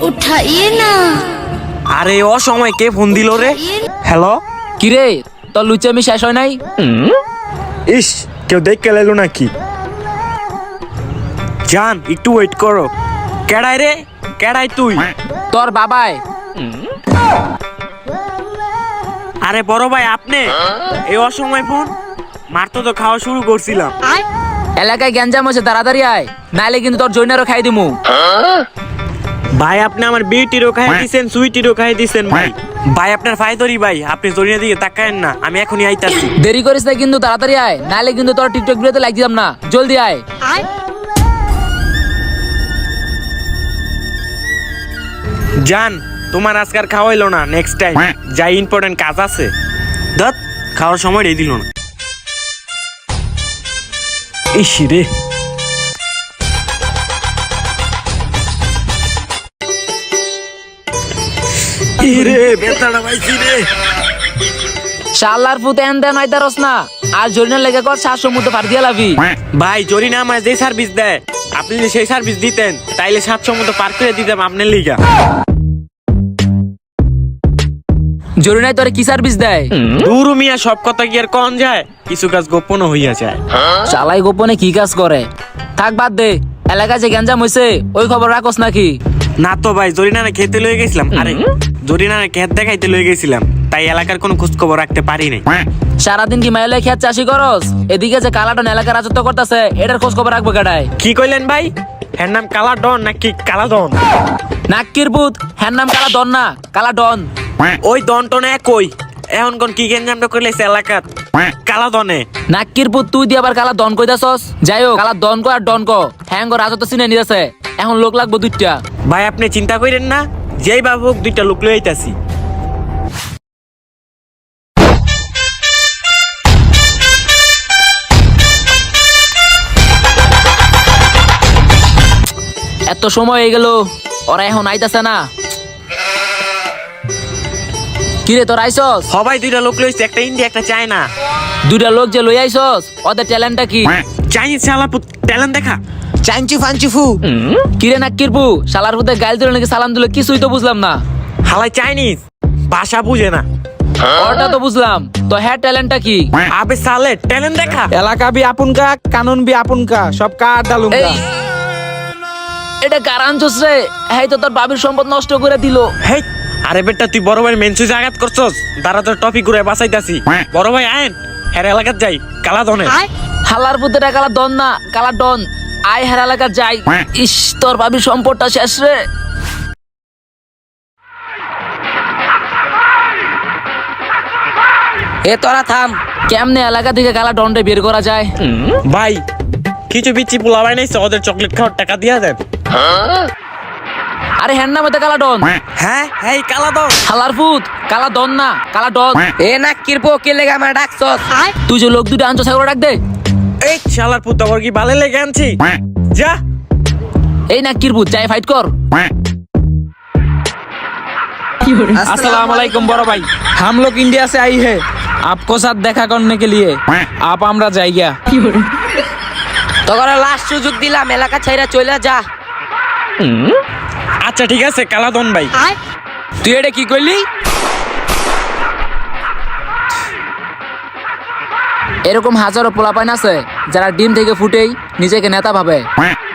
उठाइए ना। আরে ও সময় কে ফোন দিল রে? হ্যালো, কিরে তোর লুচামি শেষ হয় নাই? ইস কেউ দেখে এলো নাকি? জান একটু ওয়েট করো। কেডাই রে? কেডাই তুই? তোর বাবাই। আরে বড় ভাই আপনি এই অসময় ফোন মারতো তো খাওয়া শুরু করছিলাম। এলাকায় গ্যাঞ্জাম হয়েছে, তাড়াতাড়ি আয়, নাইলে কিন্তু তোর জৈনারও খাই দিমু। ভাই আপনি আমার বিউটিরও খাই দিছেন, সুইটিরও খাই দিছেন ভাই। ভাই আপনার ফায়দরি ভাই, আপনি জরিনা দিকে তাকায়েন না, আমি এখনই আইতাছি। দেরি করিস না কিন্তু, তাড়াতাড়ি আয়, নাইলে কিন্তু তোর টিকটক ভিডিওতে লাইক দিলাম না। জলদি আয়। জান তোমার আজকার খাওয়াইলো না, নেক্সট টাইম যাই ইম্পর্টেন্ট কাজ আছে। দত খাওয়ার সময় রে দিল না। ইস রে, ইরে বেতাড়া ভাইছি রে। শালার পুত এন দেন আইতারস না, আর জরিনার লেগে কর 700 মতো পার দিয়া লাভি। ভাই জরিনা আমার যে সার্ভিস দেয়, আপনি যদি সেই সার্ভিস দিতেন তাইলে 700 মতো পার করে দিতাম আপনার লিগা। জরিনায় তোরে কি সার্ভিস দেয়? দূর মিয়া, সব কথা কি আর কন যায়, কিছু কাজ গোপন হইয়া যায়। শালাই গোপনে কি কাজ করে? থাক বাদ দে, এলাকায় যে গ্যাঞ্জাম হয়েছে ওই খবর রাখস নাকি? না তো ভাই, জরিনারে খেতে লয়ে গেছিলাম। আরে জরিনারে খেত দেখাইতে লয়ে গেছিলাম, তাই এলাকার কোনো খোঁজ খবর রাখতে পারি নাই। সারাদিন কি মাইলে খেত চাষি করস? এদিকে যে কালাডন এলাকার রাজত্ব করতেছে, এটার খোঁজ খবর রাখবো কেডায়? কি কইলেন ভাই? এর নাম কালা ডন নাকি কালা ডন? নাক্কির পুত, হ্যার নাম কালা ডন না, কালা ডন। ওই ডন টনে কই এখন কোন কি গেঞ্জামটা করলে এলাকাত কালা দনে? নাক্কির পুত, তুই দিয়ে আবার কালা ডন কইতাছস? যাই হোক, কালা ডন কো আর ডন কো হ্যাং রাজত্ব চিনে নিতেছে, এখন লোক লাগবো 2টা। ভাই আপনি চিন্তা করেন না, যেই বাবু 2টা লোক লয়ে আইতাছি। এত সময় হয়ে গেল, ওরা এখন আইতাছে না। কিরে তোর আইসস? সবাই 2টা লোক লইছে, একটা ইন্ডিয়া একটা চায়না। 2টা লোক যে লই আইসস, ওদের ট্যালেন্টটা কি? চাইনিজ শালা পুত ট্যালেন্ট দেখা। চাঞ্চু ফাঞ্চু ফু। কিরে নাক্কির পু, শালার পুতে গাইল দিল নাকি সালাম দিল, কিছুই তো বুঝলাম না। হালাই চাইনিজ ভাষা বুঝে না। ওটা তো বুঝলাম, তো হ্যাঁ ট্যালেন্টটা কি? আবে সালে ট্যালেন্ট দেখা। এলাকা বি আপন কা, কানুন বি আপন কা, সব কার ডালুঙ্গা। এই এটা কারাঞ্চস রে, হ্যাঁ তো তোর বাবির সম্পদ নষ্ট করে দিল। হেই আরে বেটা, তুই বড় ভাই মেনসুজ আঘাত করছস, দাঁড়া তোর টপিক ঘুরে বাঁচাইতাছি। বড় ভাই আইন হের এলাকাত যাই, কালা দনে। হালার পুতেটা কালা ডন না, কালা ডন। আয় হের এলাকা যাই। ইস, তোর বাবির সম্পদটা শেষ রে। এ তোরা থাম, কেমনে এলাকা থেকে কালা ডনটা বের করা যায়? ভাই কিছু বিচি পোলা ভাই নাইছে, ওদের চকলেট খাওয়ার টাকা দিয়া দেন। আরে হ্যার নাম কালা ডন। হ্যাঁ হ্যাঁ কালা দন। হালার পুত, কালা ডন না, কালা ডন। এ না কিরপো কে লেগা আমার ডাকছস? তুই যে লোক 2টা আনছো, সেগুলো ডাক দে। এই শালার পুত আবার কি বালে লেগে আনছি, যা। এই নাক্কির পুত, যাই ফাইট কর। अस्सलाम वालेकुम बड़ो भाई, हम लोग इंडिया से आई है आपको साथ देखा करने के लिए। आप আমরা যাইগা। তোরা লাস্ট সুযোগ দিলাম, এলাকা ছাইরা চলে যা। আচ্ছা ঠিক আছে কালা দন ভাই। তুই এটা কি করলি? এরকম হাজারো পোলাপাইন আছে যারা ডিম থেকে ফুটেই নিজেকে নেতা ভাবে।